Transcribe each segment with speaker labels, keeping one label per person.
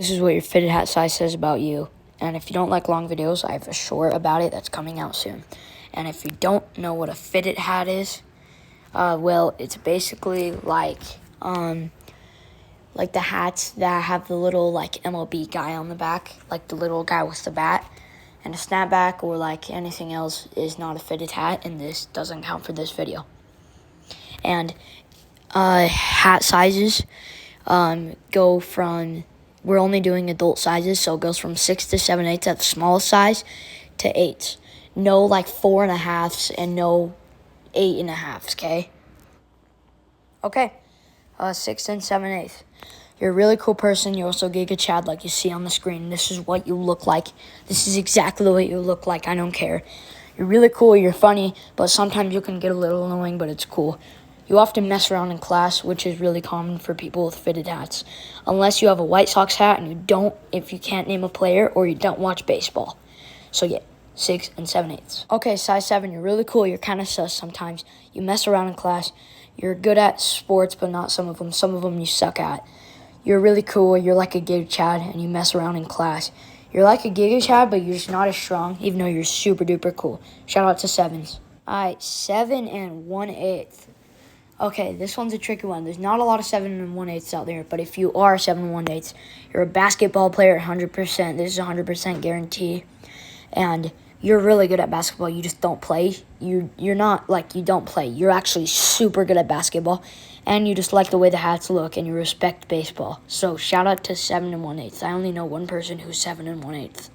Speaker 1: This is what your fitted hat size says about you. And if you don't like long videos, I have a short about it that's coming out soon. And if you don't know what a fitted hat is, well, it's basically like the hats that have the little like MLB guy on the back, like the little guy with the bat. And a snapback or like anything else is not a fitted hat, and this doesn't count for this video. And hat sizes go from, we're only doing adult sizes, so it goes from 6 to 7/8 at the smallest size to 8s. No like 4.5s and no 8.5s, okay? Okay, 6 and 7/8. You're a really cool person. You're also Giga Chad, like you see on the screen. This is what you look like. This is exactly what you look like. I don't care. You're really cool. You're funny, but sometimes you can get a little annoying, but it's cool. You often mess around in class, which is really common for people with fitted hats. Unless you have a White Sox hat and if you can't name a player or you don't watch baseball. So yeah, 6 and 7/8. Okay, size 7, you're really cool. You're kind of sus sometimes. You mess around in class. You're good at sports, but not some of them. Some of them you suck at. You're really cool. You're like a Giga Chad, and you mess around in class. You're like a Giga Chad, but you're just not as strong, even though you're super duper cool. Shout out to 7s. All right, 7 and 1/8. Okay, this one's a tricky one. There's not a lot of 7 and 1/8 out there, but if you are 7 and 1/8, you're a basketball player 100%. This is a 100% guarantee. And you're really good at basketball. You just don't play. You're not like you don't play. You're actually super good at basketball. And you just like the way the hats look and you respect baseball. So shout out to 7 and 1/8. I only know one person who's 7 and 1/8.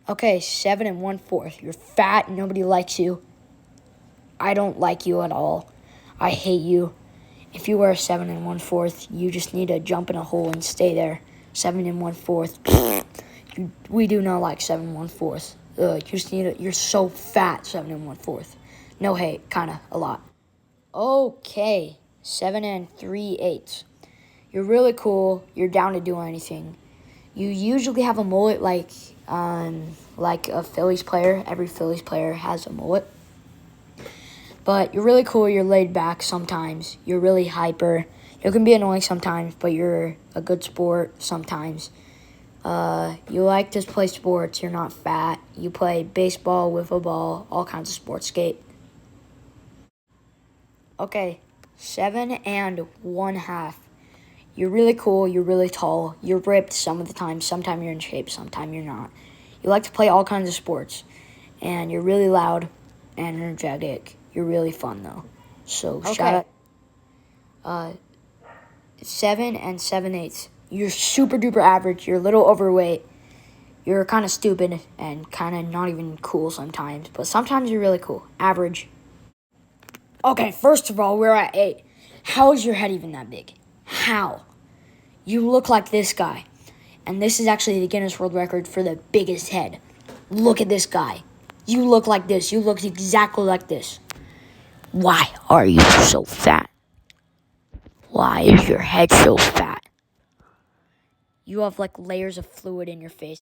Speaker 1: Okay, 7 and 1/4. You're fat. Nobody likes you. I don't like you at all. I hate you. If you wear 7 and 1/4, you just need to jump in a hole and stay there. 7 and 1/4. We do not like 7 and 1/4. You're so fat, 7 and 1/4. No hate, kinda, a lot. Okay, 7 and 3/8. You're really cool. You're down to do anything. You usually have a mullet like a Phillies player. Every Phillies player has a mullet. But you're really cool. You're laid back sometimes. You're really hyper. You can be annoying sometimes, but you're a good sport sometimes. You like to play sports. You're not fat. You play baseball, wiffle ball, all kinds of sports, skate. Okay, 7 and 1/2. You're really cool. You're really tall. You're ripped some of the time. Sometimes you're in shape. Sometimes you're not. You like to play all kinds of sports. And you're really loud and energetic. You're really fun, though. So, shout out. 7 and 7/8. You're super duper average. You're a little overweight. You're kind of stupid and kind of not even cool sometimes. But sometimes you're really cool. Average. Okay, first of all, we're at 8. How is your head even that big? How? You look like this guy. And this is actually the Guinness World Record for the biggest head. Look at this guy. You look like this. You look exactly like this. Why are you so fat? Why is your head so fat? You have like layers of fluid in your face.